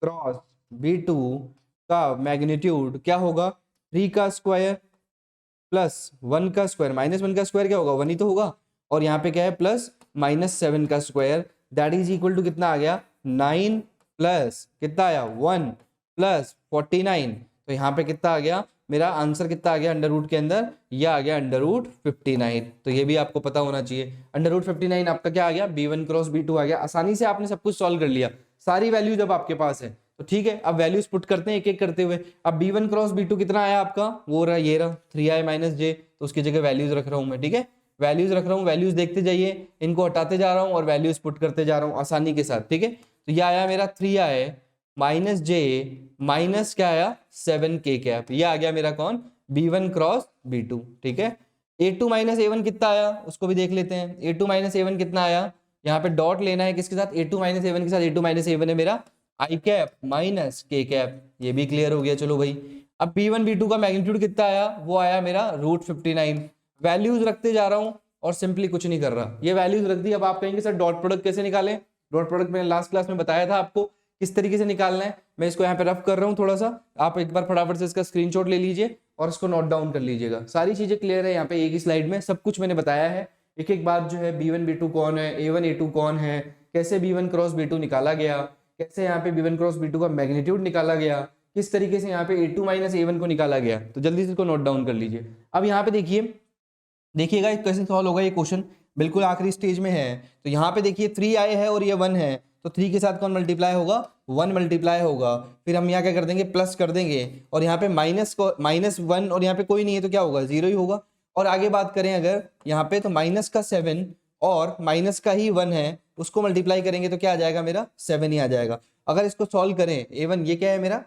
क्रॉस B2 का मैग्नीट्यूड क्या होगा 3 का स्क्वायर प्लस 1 का स्क्वायर, -1 का स्क्वायर क्या होगा 1 ही तो होगा, और यहाँ पे क्या है प्लस -7 का square, that is equal to कितना आ गया 9 प्लस कितना आया 1 प्लस 49, तो यहाँ पे कितना आ गया मेरा आंसर कितना आ गया अंडर रूट के अंदर, यह आ गया अंडर रूट 59। तो ये भी आपको पता होना चाहिए, अंडर रूट 59 आपका क्या आ गया B1 क्रॉस B2 आ गया। आसानी से आपने सब कुछ सॉल्व कर लिया, सारी वैल्यू जब आपके पास है तो ठीक है। अब वैल्यूज पुट करते हैं एक एक करते हुए। अब B1 क्रॉस B2 कितना आया आपका, वो रहा ये रहा 3i माइनस जे, तो उसकी जगह वैल्यूज रख रहा हूं मैं, ठीक है वैल्यूज रख रहा हूँ, वैल्यूज देखते जाइए, इनको हटाते जा रहा हूँ और वैल्यूज पुट करते जा रहा हूँ आसानी के साथ, ठीक है। तो ये आया मेरा 3i माइनस जे माइनस क्या आया 7 के कैप, ये आ गया मेरा कौन B1 क्रॉस B2, ठीक है। A2 माइनस A1 कितना आया उसको भी देख लेते हैं, A2 माइनस A1 कितना आया, यहाँ पे डॉट लेना है किसके साथ A2 माइनस A1 के साथ, A2 माइनस A1 है मेरा आई कैप माइनस के कैप, ये भी क्लियर हो गया चलो भाई। अब B1 B2 का मैग्नीट्यूड कितना आया, वो आया मेरा रूट 59, वैल्यूज रखते जा रहा हूँ और सिंपली कुछ नहीं कर रहा, ये वैल्यूज रख दी। अब आप कहेंगे सर डॉट प्रोडक्ट कैसे निकालें, डॉट प्रोडक्ट मैंने लास्ट क्लास में बताया था आपको किस तरीके से निकालना है, मैं इसको यहाँ पे रफ कर रहा हूँ थोड़ा सा, आप एक बार फटाफट से इसका स्क्रीनशॉट ले लीजिए और इसको नोट डाउन कर लीजिएगा। सारी चीजें क्लियर है यहाँ पे एक ही स्लाइड में, सब कुछ मैंने बताया है, एक एक बात जो है B1 B2 कौन है, A1 A2 कौन है, कैसे B1 क्रॉस B2 निकाला गया, कैसे यहाँ पे B1 क्रॉस B2 का मैग्नीट्यूड निकाला गया, किस तरीके से यहाँ पे A2 माइनस A1 को निकाला गया, तो जल्दी से इसको नोट डाउन कर लीजिए। अब यहाँ पे देखिएगा कैसे सॉल्व होगा ये क्वेश्चन, बिल्कुल आखिरी स्टेज में है। तो यहाँ पे देखिए 3i है और ये 1 है, तो 3 के साथ कौन मल्टीप्लाई होगा 1 मल्टीप्लाई होगा, फिर हम यहाँ क्या कर देंगे प्लस कर देंगे, और यहाँ पे -1 और यहाँ पे कोई नहीं है तो क्या होगा 0 ही होगा। और आगे बात करें अगर यहाँ पे तो माइनस का 7 और माइनस का ही 1 है, उसको मल्टीप्लाई करेंगे तो क्या आ जाएगा मेरा 7 ही आ जाएगा। अगर इसको सॉल्व करें A1 ये क्या है मेरा,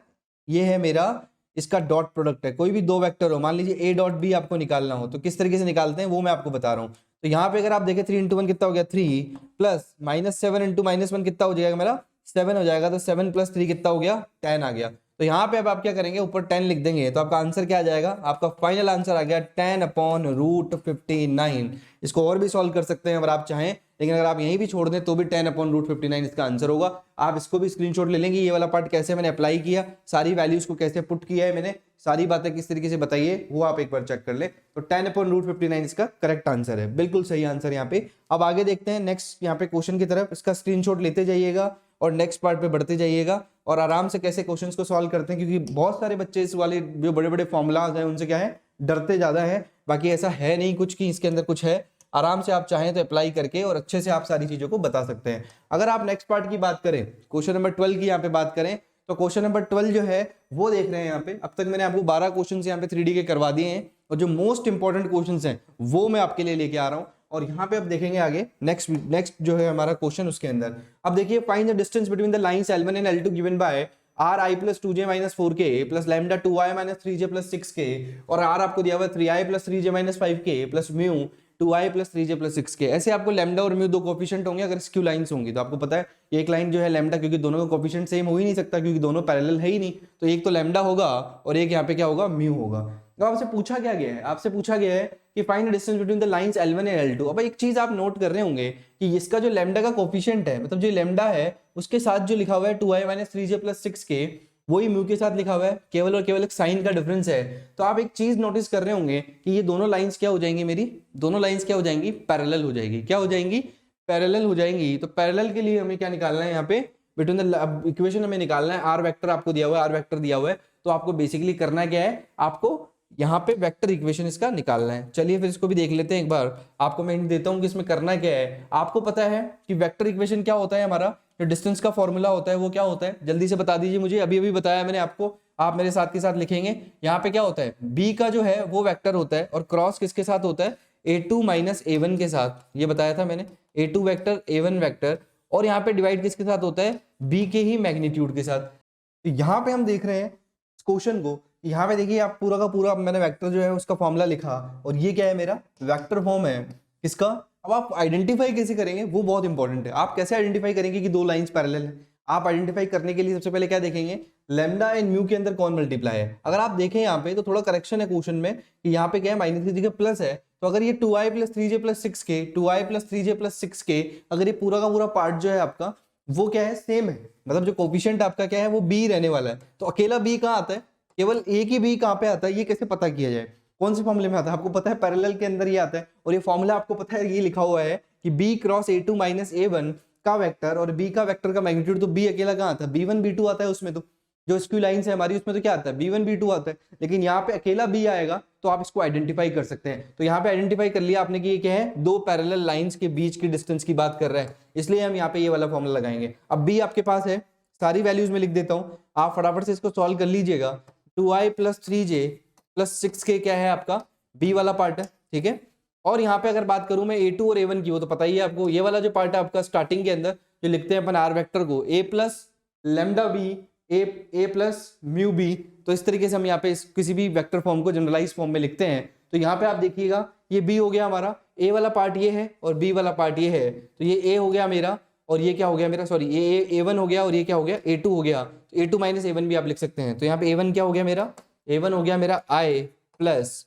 ये है मेरा इसका डॉट प्रोडक्ट है, कोई भी दो वेक्टर हो, मान लीजिए A डॉट B आपको निकालना हो तो किस तरीके से निकालते हैं वो मैं आपको बता रहा हूँ। तो यहाँ पे अगर आप देखें 3 इंटू 1 कितना हो गया 3 प्लस -7 इंटू -1 कितना हो जाएगा मेरा 7 हो जाएगा, तो 7 + 3 कितना हो गया 10 आ गया। तो यहाँ पे अब आप क्या करेंगे ऊपर 10 लिख देंगे, तो आपका आंसर क्या आ जाएगा, आपका फाइनल आंसर आ गया 10/√59। इसको और भी सॉल्व कर सकते हैं अगर आप चाहें, लेकिन अगर आप यहीं भी छोड़ दें तो भी 10/√59 इसका आंसर होगा। आप इसको भी स्क्रीनशॉट ले लेंगे, ये वाला पार्ट कैसे मैंने अप्लाई किया, सारी वैल्यूज को कैसे पुट किया है मैंने, सारी बातें किस तरीके से बताइए वो आप एक बार चेक कर ले। तो 10/√59 इसका करेक्ट आंसर है, बिल्कुल सही आंसर यहाँ पे। अब आगे देखते हैं नेक्स्ट यहाँ पे क्वेश्चन की तरफ, इसका स्क्रीनशॉट लेते जाइएगा और नेक्स्ट पार्ट पे बढ़ते जाइएगा और आराम से कैसे क्वेश्चंस को सॉल्व करते हैं, क्योंकि बहुत सारे बच्चे इस वाले जो बड़े बड़े फॉर्मूलाज हैं उनसे क्या है डरते ज्यादा है, बाकी ऐसा है नहीं कुछ कि इसके अंदर कुछ है, आराम से आप चाहें तो अप्लाई करके और अच्छे से आप सारी चीजों को बता सकते हैं। अगर आप नेक्स्ट पार्ट की बात करें, क्वेश्चन नंबर 12 की यहाँ पे बात करें, तो क्वेश्चन नंबर 12 जो है वो देख रहे हैं यहाँ पे। अब तक मैंने आपको 12 क्वेश्चन यहाँ पे 3D के करवा दिए हैं और जो मोस्ट इंपॉर्टेंट क्वेश्चन हैं वो मैं आपके लिए लेके आ रहा हूँ। और यहाँ पे अब देखेंगे आगे नेक्स्ट जो है हमारा क्वेश्चन उसके अंदर। अब देखिए find the distance between the lines L1 and L2 given by ri + 2j - 4k + lambda 2i - 3j + 6k, और r आपको दिया हुआ है 3i + 3j - 5k + mu 2i + 3j + 6k। ऐसे आपको लैम्डा और म्यू दो कोफिशिएंट होंगे अगर स्क्यू लाइंस होंगी, तो आपको पता है एक लाइन जो है लैम्डा, क्योंकि दोनों का कोफिशिएंट सेम हो ही नहीं सकता क्योंकि दोनों पैरेलल है ही नहीं, तो एक तो लैम्डा होगा और एक यहाँ पे क्या होगा म्यू होगा। तो आपसे पूछा क्या गया है, आपसे पूछा गया है कि find the distance between the lines L1 and L2। अब एक चीज आप नोट कर रहे होंगे कि इसका जो लैम्डा का कोफिशिएंट है, मतलब जो लैम्डा है उसके साथ जो लिखा हुआ है 2i - 3j + 6k, वही म्यू के साथ लिखा हुआ है, केवल और केवल एक साइन का डिफरेंस है। तो आप एक चीज नोटिस कर रहे होंगे कि ये दोनों लाइंस क्या हो जाएंगी, मेरी दोनों लाइंस क्या हो जाएंगी पैरेलल हो जाएगी, क्या हो जाएंगी पैरेलल हो जाएंगी। तो पैरेलल के लिए हमें क्या निकालना है, यहाँ पे बिटवीन द इक्वेशन हमें निकालना है, आर वेक्टर आपको दिया हुआ है, आर वेक्टर दिया हुआ है, तो आपको बेसिकली करना क्या है, आपको यहाँ पे वेक्टर इक्वेशन इसका निकालना है। चलिए फिर इसको भी देख लेते हैं एक बार। आपको मैं हिंट देता हूँ कि इसमें करना क्या है। आपको पता है कि वेक्टर इक्वेशन क्या होता है, हमारा जो डिस्टेंस का फॉर्मूला होता है वो क्या होता है, जल्दी से बता दीजिए मुझे। अभी अभी बताया मैंने आपको, आप मेरे साथ के साथ लिखेंगे। यहाँ पे क्या होता है, बी का जो है वो वेक्टर होता है और क्रॉस किसके साथ होता है, a2 माइनस a1 के साथ, ये बताया था मैंने, a2 वेक्टर a1 वेक्टर, और यहाँ पे डिवाइड किसके साथ होता है, b के ही मैग्नीट्यूड के साथ। तो यहाँ पे हम देख रहे हैं क्वेश्चन को, यहाँ पे देखिए आप पूरा का पूरा मैंने वेक्टर जो है उसका फॉर्मूला लिखा, और ये क्या है, मेरा वेक्टर फॉर्म है किसका। अब आप आइडेंटिफाई कैसे करेंगे वो बहुत इंपॉर्टेंट है। आप कैसे आइडेंटिफाई करेंगे कि दो लाइंस पैरेलल है। आप आइडेंटिफाई करने के लिए सबसे पहले क्या देखेंगे, लेमडा एंड म्यू के अंदर कौन मल्टीप्लाई है। अगर आप देखें यहाँ पे तो थोड़ा करेक्शन है क्वेश्चन में कि यहाँ पे क्या है, माइनस की जगह प्लस है। तो अगर ये 2i plus 3j plus 6k, 2i plus 3j plus 6k, अगर ये पूरा का पूरा पार्ट जो है आपका वो क्या है, सेम है, मतलब जो कोफिशिएंट आपका क्या है वो b रहने वाला है। तो अकेला b कहाँ आता है, केवल एक ही b कहाँ पे आता है, ये कैसे पता किया जाए, कौन से फॉर्मूले में आता है, आपको पता है पैरेलल के अंदर ये आता है। और ये फॉर्मूला आपको पता है, ये लिखा हुआ है कि b cross a2 minus a1 का वेक्टर, और b का वेक्टर का मैग्नीट्यूड, तो b अकेला कहाँ आता है, b1 b2 आता है उसमें। तो जो स्क्यू लाइंस है हमारी उसमें तो क्या आता है, b1 b2 आता है, लेकिन यहाँ पे अकेला b आएगा तो आप इसको आइडेंटिफाई कर सकते हैं। तो यहाँ पे आइडेंटिफाई कर लिया आपने कि ये क्या है, दो पैरेलल लाइंस के बीच की डिस्टेंस की बात कर रहा है, इसलिए हम यहाँ पे ये वाला फॉर्मूला लगाएंगे। अब b आपके पास है, सारी वैल्यूज में लिख देता हूँ, आप फटाफट से इसको सॉल्व कर लीजिएगा। 2i plus 3j plus 6k क्या है आपका, b वाला पार्ट है, ठीक है। और यहाँ पे अगर बात करूं मैं a2 और a1 की, वो तो पता ही है आपको, ये वाला जो पार्ट है आपका स्टार्टिंग के अंदर जो लिखते हैं अपन आर वेक्टर को, a plus lambda B A plus mu B. तो इस तरीके से हम यहाँ पे किसी भी वेक्टर फॉर्म को जनरलाइज फॉर्म में लिखते हैं। तो यहाँ पे आप देखिएगा ये b हो गया हमारा, a वाला पार्ट ये है और b वाला पार्ट ये है। तो ये a हो गया मेरा, और ये क्या हो गया मेरा, सॉरी ये a1 हो गया, और ये क्या हो गया, a2 हो गया। तो a2 माइनस a1 भी आप लिख सकते हैं। तो यहाँ पे a1 क्या हो गया मेरा, a1 हो गया मेरा i plus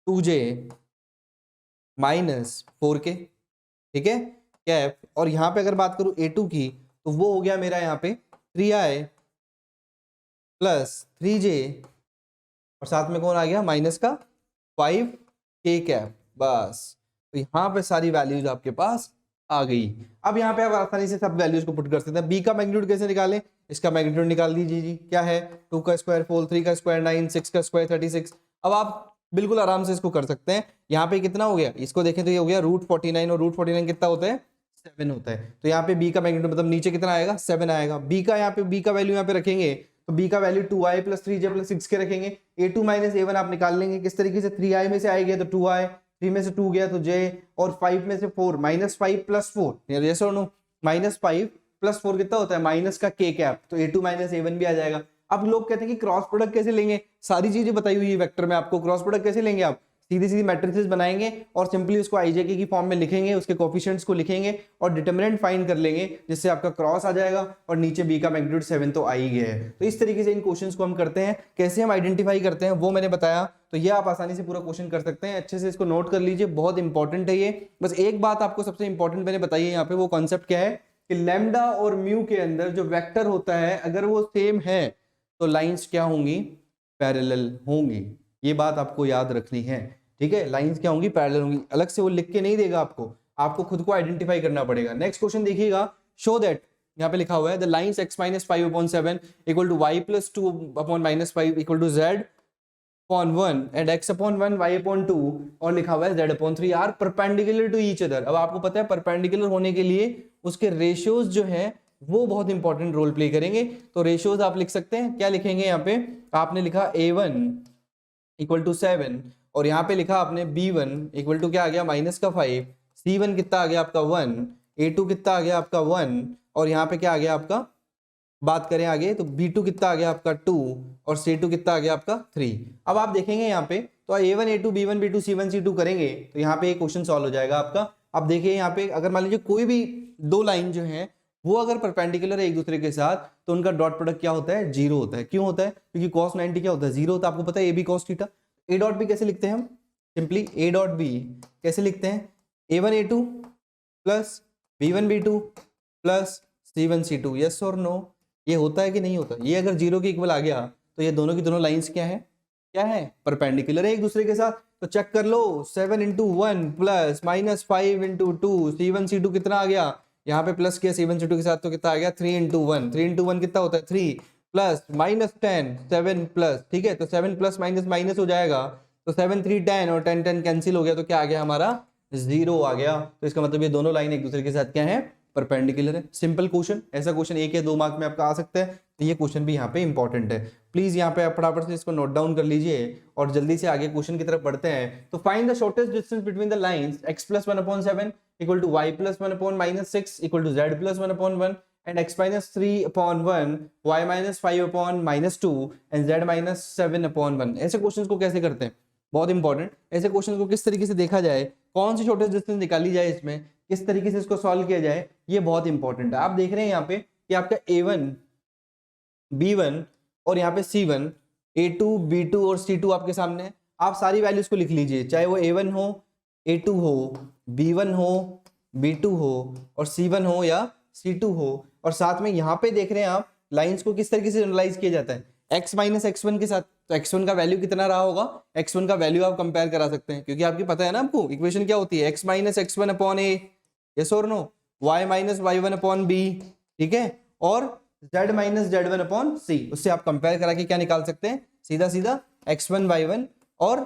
2j minus 4k, ठीक है कैप। और यहाँ पे अगर बात करूँ a2 की, तो वो हो गया मेरा यहाँ पे 3i प्लस 3j, और साथ में कौन आ गया, माइनस का 5k कैप, बस। तो यहाँ पे सारी वैल्यूज आपके पास आ गई। अब यहाँ पे आप आसानी से सब वैल्यूज को पुट कर सकते हैं। b का मैग्नीट्यूड कैसे निकालें, इसका मैग्नीट्यूड निकाल दीजिए जी, क्या है 2 का स्क्वायर 4, 3 का स्क्वायर 9, 6 का स्क्वायर 36। अब आप बिल्कुल आराम से इसको कर सकते हैं। यहाँ पे कितना हो गया, इसको देखें तो ये हो गया √49, और √49 कितना होता है, 7 होता है। तो यहाँ पे b का मैग्नीट्यूड मतलब नीचे कितना आएगा, 7 आएगा। b का यहाँ पे b का वैल्यू यहाँ पे रखेंगे, तो b का value 2i plus 3j plus 6k रखेंगे। a2 माइनस a1 आप निकाल लेंगे किस तरीके से, 3i में से आई गया तो 2i, 3 में से 2 गया तो j, और 5 में से 4, माइनस 5 प्लस 4, यस और नो, माइनस 5 प्लस 4 कितना होता है, माइनस का k कैप। तो a2 माइनस a1 भी आ जाएगा। अब लोग कहते हैं कि क्रॉस प्रोडक्ट कैसे लेंगे, सारी चीजें बताई हुई है वेक्टर में आपको, क्रॉस प्रोडक्ट कैसे लेंगे, आप सीधी सीधी मैट्रिसेस बनाएंगे और सिंपली उसको आईजेके की फॉर्म में लिखेंगे, उसके कोफिशिएंट्स को लिखेंगे और डिटरमिनेंट फाइंड कर लेंगे, जिससे आपका क्रॉस आ जाएगा और नीचे b का मैग्नीट्यूड 7 तो आ ही गया है। तो इस तरीके से इन क्वेश्चंस को हम करते हैं। कैसे हम आइडेंटिफाई करते हैं वो मैंने बताया, तो ये आप आसानी से पूरा क्वेश्चन कर सकते हैं। अच्छे से इसको नोट कर लीजिए, बहुत इंपॉर्टेंट है ये। बस एक बात आपको सबसे इंपॉर्टेंट मैंने बताई है यहाँ पे, वो कॉन्सेप्ट क्या है कि लैम्डा और म्यू के अंदर जो वेक्टर होता है अगर वो सेम है तो लाइंस क्या होंगी, पैरेलल होंगी। ये बात आपको याद रखनी है, ठीक है। लाइंस क्या होंगी, पैरेलल होंगी। अलग से वो लिख के नहीं देगा आपको खुद को आइडेंटिफाई करना पड़ेगा। नेक्स्ट क्वेश्चन देखिएगा, शो दैट, यहाँ पे लिखा हुआ है the lines x minus 5/7 equal to y plus 2/-5 equal to z/1 and x/1 y/2, और लिखा हुआ है z/3 are perpendicular to each other. अब आपको पता है परपेंडिकुलर होने के लिए उसके रेशियोज जो है वो बहुत इंपॉर्टेंट रोल प्ले करेंगे। तो रेशियोज आप लिख सकते हैं, क्या लिखेंगे यहाँ पे, आपने लिखा a1 इक्वल टू 7, और यहाँ पे लिखा आपने b1 इक्वल टू क्या आ गया, माइनस का 5, c1 कितना आ गया आपका 1, a2 कितना आ गया आपका 1, और यहाँ पे क्या आ गया आपका, बात करें आगे तो b2 कितना आ गया आपका 2, और c2 कितना आ गया आपका 3। अब आप देखेंगे यहाँ पे तो a1 a2 b1 b2 c1 c2 करेंगे तो यहाँ पे एक क्वेश्चन सॉल्व हो जाएगा आपका। अब देखिए यहाँ पे अगर मान लीजिए कोई भी दो लाइन जो है वो अगर परपेंडिकुलर है एक दूसरे के साथ तो उनका डॉट प्रोडक्ट क्या होता है, 0 होता है। क्यों होता है, क्योंकि cos 90 क्या होता है, 0 होता है। आपको पता है a b cos theta. a dot b कैसे लिखते हैं हम, सिंपली a डॉट b कैसे लिखते हैं, a1 a2 plus b1 b2 plus c1 c2, yes और नो। ये होता है कि नहीं होता, ये अगर 0 के इक्वल आ गया तो ये दोनों की दोनों लाइंस क्या है, परपेंडिकुलर है एक दूसरे के साथ। तो चेक कर लो, 7 into 1 plus minus 5 into 2, c1 c2 कितना आ गया, यहाँ पे प्लस किया c1 c2 के साथ तो कितना आ गया 3 इंटू 1, 3 इंटू 1 कितना होता है 3, प्लस माइनस 10, 7 प्लस, ठीक है, तो 7 प्लस माइनस माइनस हो जाएगा, तो 7 3 10 और 10 10 कैंसिल हो गया, तो क्या आ गया हमारा 0 आ गया। तो इसका मतलब ये दोनों लाइन एक दूसरे के साथ क्या है, परपेंडिकुलर है। सिंपल क्वेश्चन, ऐसा क्वेश्चन 1 या 2 मार्क में आपका आ सकता है, तो ये क्वेश्चन भी यहाँ पे इंपॉर्टेंट है। प्लीज यहाँ पे आप फटाफट से इसको नोट डाउन कर लीजिए और जल्दी से आगे क्वेश्चन की तरफ बढ़ते हैं। तो find the shortest distance between the lines x + 1/7 equal to y + 1/-6 equal to z + 1/1 and x minus 3/1, y minus 5/-2 and z minus 7/1। ऐसे क्वेश्चंस को कैसे करते हैं, बहुत इंपॉर्टेंट। ऐसे क्वेश्चंस को किस तरीके से देखा जाए, कौन सी शॉर्टेस्ट डिस्टेंस निकाली जाए, इसमें किस तरीके से इसको सॉल्व किया जाए, ये बहुत इंपॉर्टेंट है। आप देख रहे हैं यहाँ पे कि आपका a1 b1 और यहाँ पे c1 a2 b2 और c2 आपके सामने है। आप सारी वैल्यूज को लिख लीजिए, चाहे वो a1 हो, a2 हो, b1 हो, b2 हो और c1 हो या c2 हो। और साथ में यहाँ पे देख रहे हैं आप लाइंस को किस तरीके से एनालाइज किया जाता है, x माइनस x1 के साथ। तो x1 का वैल्यू कितना रहा होगा, x1 का वैल्यू आप कंपेयर करा सकते हैं, क्योंकि आपकी पता है ना आपको इक्वेशन क्या होती है, x minus x1 upon a, yes और no, y minus y1 upon b, ठीक है, और z minus z1 upon c। उससे आप कंपेयर करा के क्या निकाल सकते हैं, सीधा सीधा x1 y1 और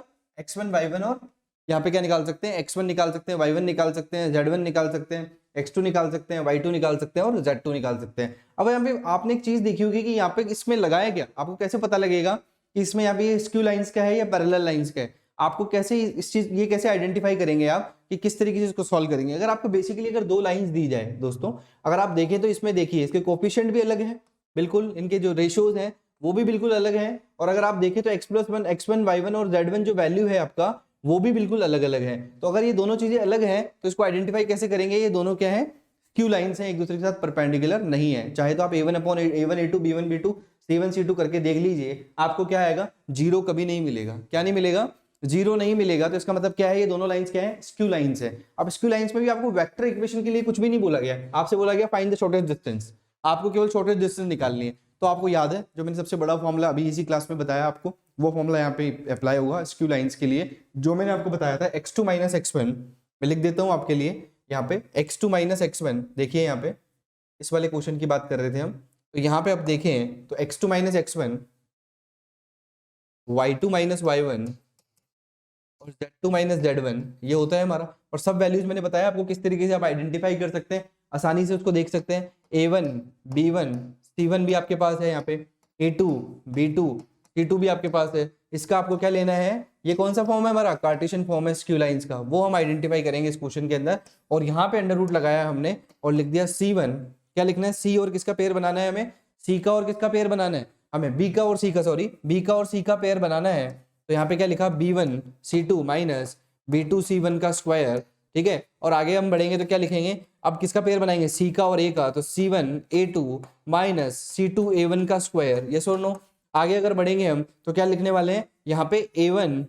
यहाँ पे क्या निकाल सकते हैं, x1 निकाल सकते हैं, y1 निकाल सकते हैं, z1 निकाल सकते हैं, x2 निकाल सकते हैं, y2 निकाल सकते हैं और z2 निकाल सकते हैं। अब यहाँ पे आपने एक चीज देखी होगी कि यहाँ पे इसमें लगाया क्या, आपको कैसे पता लगेगा कि इसमें यहाँ पे स्क्यू लाइंस का है या पैरेलल लाइंस का है। आपको कैसे इस चीज ये कैसे आइडेंटिफाई करेंगे आप कि किस तरीके से इसको सॉल्व करेंगे। अगर आपको बेसिकली अगर 2 लाइंस दी जाए दोस्तों, अगर आप देखें तो इसमें देखिए इसके कोफिशिएंट भी अलग है, बिल्कुल इनके जो रेशियोज हैं वो भी बिल्कुल अलग है। और अगर आप देखें तो x+1 x1 y1 और z1 जो वैल्यू है आपका वो भी बिल्कुल अलग अलग है। तो अगर ये दोनों चीजें अलग हैं तो इसको आइडेंटिफाई कैसे करेंगे, ये दोनों क्या है, स्क्यू लाइंस हैं, एक दूसरे के साथ परपेंडिकुलर नहीं है। चाहे तो आप a1 upon a1 a2 b1 b2 c1 c2 करके देख लीजिए, आपको क्या आएगा, 0 कभी नहीं मिलेगा। क्या नहीं मिलेगा, 0 नहीं मिलेगा। तो इसका मतलब क्या है, ये दोनों लाइंस क्या है, स्क्यू लाइंस है। अब स्क्यू लाइंस में भी आपको वेक्टर इक्वेशन के लिए कुछ भी नहीं बोला गया, आपसे बोला गया फाइंड द शॉर्टेस्ट डिस्टेंस, आपको केवल शॉर्टेस्ट डिस्टेंस निकालनी है। तो आपको याद है जो मैंने सबसे बड़ा फॉर्मूला अभी इसी क्लास में बताया आपको, वो फॉर्मूला यहाँ पे अप्लाई होगा स्क्यू लाइंस के लिए, जो मैंने आपको बताया था x2 माइनस x1। मैं लिख देता हूँ आपके लिए यहाँ पे x2 माइनस x1। देखिए यहाँ पे इस वाले क्वेश्चन की बात कर रहे थे हम, तो यहाँ पे आप देखें तो x2 minus x1, y2 minus y1 और z2 माइनस z1 ये होता है हमारा। और सब वैल्यूज मैंने बताया आपको किस तरीके से आप आइडेंटिफाई कर सकते हैं, आसानी से उसको देख सकते हैं। a1 b1 c1 भी आपके पास है, यहाँ पे a2 b2 c2 भी आपके पास है। इसका आपको क्या लेना है, ये कौन सा फॉर्म है हमारा, कार्टेशियन फॉर्म है स्क्यू लाइंस का, वो हम आइडेंटिफाई करेंगे इस क्वेश्चन के अंदर। और यहाँ पे अंडर रूट लगाया हमने और लिख दिया c1, क्या लिखना है, c और किसका पेयर बनाना है हमें, c का और किसका पेयर बनाना है हमें, b का और c का, सॉरी b का और c का पेयर बनाना है। तो यहाँ पे क्या लिखा, b1 c2 minus b2 c1 का स्क्वायर, ठीक है। और आगे हम बढ़ेंगे तो क्या लिखेंगे, अब किसका पेयर बनाएंगे, c का और a का, तो c1 a2 minus c2 a1 का स्क्वायर, यस और नो। आगे अगर बढ़ेंगे हम तो क्या लिखने वाले हैं, यहाँ पे a1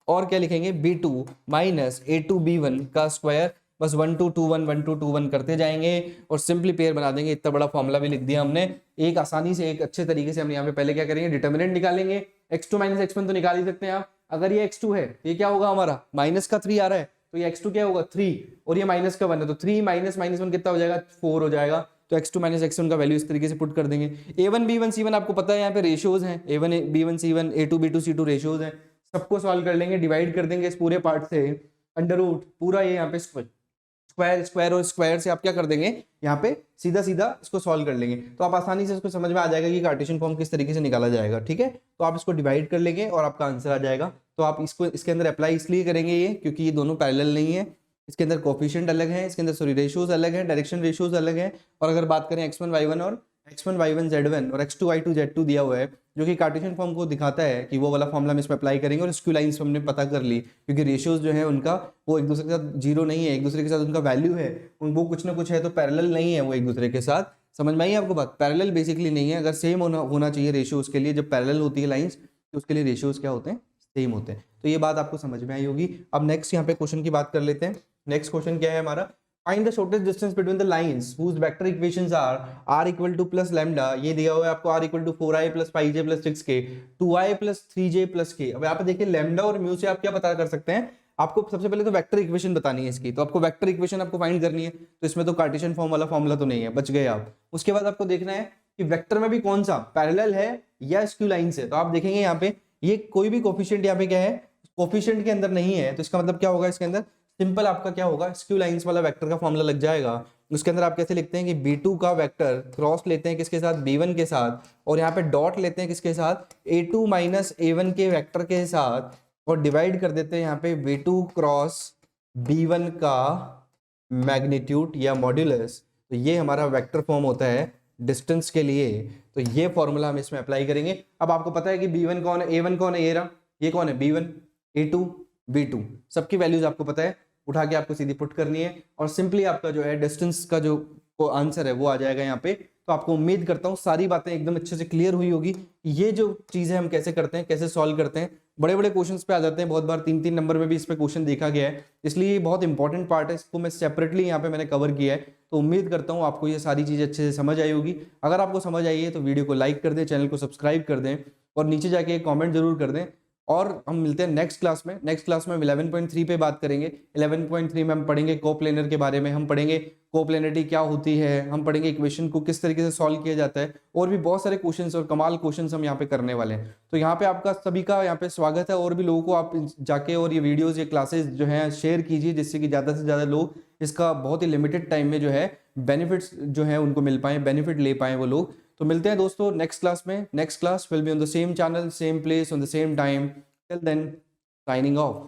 और क्या लिखेंगे b2 माइनस a2 b1 का स्क्वायर, बस 1 2 2 1 1 2 2 1 करते जाएंगे और सिंपली पेयर बना देंगे। इतना बड़ा फॉर्मूला भी लिख दिया हमने एक आसानी से, एक अच्छे तरीके से। हम यहाँ पे पहले क्या करेंगे, डिटर्मिनेंट निकालेंगे। x2 माइनस x1 तो निकाल ही सकते हैं आप, अगर ये x2 है ये क्या होगा हमारा, माइनस का 3 आ रहा है, तो ये x2 क्या होगा 3 और ये माइनस का 1 है, तो 3 माइनस माइनस 1 कितना हो जाएगा, 4 हो जाएगा। तो x2 माइनस x1 का वैल्यू इस तरीके से पुट कर देंगे। a1 b1 c1 आपको पता है यहाँ पे रेशियोज हैं, a1 b1 c1 a2 b2 c2 ratios हैं। सबको सॉल्व कर लेंगे, डिवाइड कर देंगे इस पूरे पार्ट से, अंडर रूट पूरा ये यहाँ पे स्क्वायर स्क्वायर और स्क्वायर से आप क्या कर देंगे, यहाँ पे सीधा सीधा इसको सॉल्व कर लेंगे। तो आप आसानी से इसको समझ में आ जाएगा कि कार्टेशियन फॉर्म किस तरीके से निकाला जाएगा, ठीक है। तो आप इसको डिवाइड कर लेंगे और आपका आंसर आ जाएगा। तो आप इसको इसके अंदर अप्लाई इसलिए करेंगे ये क्योंकि ये दोनों पैरेलल नहीं है, इसके अंदर कोफिशिएंट अलग है, इसके अंदर सॉरी रेशियोज अलग है, डायरेक्शन रेशियोज अलग है। और अगर बात करें x1 y1 और x1 y1 z1 और x2 y2 z2 दिया हुआ है, जो कि कार्टेशियन फॉर्म को दिखाता है कि वो वाला फॉर्मूला हम इसमें अप्लाई करेंगे। और स्क्यू लाइंस हमने पता कर ली क्योंकि रेशियोज जो है उनका वो एक दूसरे के साथ 0 नहीं है, एक दूसरे के साथ उनका वैल्यू है, वो कुछ ना कुछ है, तो पैरेलल नहीं है वो एक दूसरे के साथ। समझ में आई आपको बात, पैरेलल बेसिकली नहीं है। अगर सेम होना चाहिए रेशियो उसके लिए, जब पैरेलल होती है लाइंस तो उसके लिए रेशियोज क्या होते हैं, सेम होते हैं। तो ये बात आपको समझ में आई होगी। अब नेक्स्ट यहाँ पे क्वेश्चन की बात कर लेते हैं। नेक्स्ट क्वेश्चन क्या है हमारा, find the shortest distance between the lines whose vector equations are r equal to plus lambda, ये दिया हुआ है आपको r equal to 4i plus 5j plus 6k 2i plus 3j plus k। अब यहाँ पे देखिए लैम्डा और म्यू से आप क्या पता कर सकते हैं, आपको सबसे पहले तो वेक्टर इक्वेशन बतानी है इसकी, तो आपको वेक्टर इक्वेशन आपको फाइंड करनी है। तो इसमें तो कार्टेशियन फॉर्म वाला फॉर्मूला तो नहीं है, बच गए आप। उसके बाद आपको देखना है कि कि वेक्टर में भी कौन सा पैरेलल है या स्क्यू लाइंस है। तो आप देखेंगे यहाँ पे ये कोई भी कोफिशिएंट यहाँ पे क्या है, कोफिशिएंट के अंदर नहीं है, तो इसका मतलब क्या होगा, इसके अंदर सिंपल आपका क्या होगा, स्क्यू लाइंस वाला वेक्टर का फॉर्मूला लग जाएगा। उसके अंदर आप कैसे लिखते हैं कि b2 का वेक्टर क्रॉस लेते हैं किसके साथ, b1 के साथ, और यहाँ पे डॉट लेते हैं किसके साथ, a2 माइनस a1 के वेक्टर के साथ, और डिवाइड कर देते हैं यहाँ पे b2 क्रॉस b1 का मैग्नीट्यूड या मॉड्यूलस। तो ये हमारा वेक्टर फॉर्म होता है डिस्टेंस के लिए। तो ये फॉर्मूला हम इसमें अप्लाई करेंगे। अब आपको पता है कि b1 कौन है, a1 कौन है, ये रहा, ये कौन है b1, a2 b2, सबकी वैल्यूज आपको पता है, उठा के आपको सीधी पुट करनी है और सिंपली आपका जो है डिस्टेंस का जो आंसर है वो आ जाएगा यहाँ पे। तो आपको उम्मीद करता हूँ सारी बातें एकदम अच्छे से क्लियर हुई होगी। ये जो चीजें हम कैसे करते हैं, कैसे सॉल्व करते हैं, बड़े बड़े क्वेश्चंस पे आ जाते हैं, बहुत बार 3-3 नंबर में भी इस पे क्वेश्चन देखा गया है, इसलिए ये बहुत इंपॉर्टेंट पार्ट है, इसको मैं सेपरेटली यहाँ पे मैंने कवर किया है। तो उम्मीद करता हूँ आपको ये सारी चीजें अच्छे से समझ आई होगी। अगर आपको समझ आई है तो वीडियो को लाइक कर दें, चैनल को सब्सक्राइब कर दें और नीचे जाके एक कॉमेंट जरूर कर दें। और हम मिलते हैं नेक्स्ट क्लास में। नेक्स्ट क्लास में हम 11.3 पे बात करेंगे। 11.3 में हम पढ़ेंगे कोप्लेनर के बारे में, हम पढ़ेंगे कोप्लेनरिटी क्या होती है, हम पढ़ेंगे इक्वेशन को किस तरीके से सॉल्व किया जाता है, और भी बहुत सारे क्वेश्चंस और कमाल क्वेश्चंस हम यहाँ पे करने वाले हैं। तो यहाँ पे आपका सभी का यहाँ पे स्वागत है, और भी लोगों को आप जाके और ये वीडियोज, ये क्लासेस जो हैं शेयर कीजिए, जिससे कि ज़्यादा से ज़्यादा लोग इसका बहुत ही लिमिटेड टाइम में जो है बेनिफिट्स जो है उनको मिल पाए, बेनिफिट ले पाए वो लोग। तो मिलते हैं दोस्तों नेक्स्ट क्लास में। Next class will be on the same channel, same place, on the same time. Till then, signing off.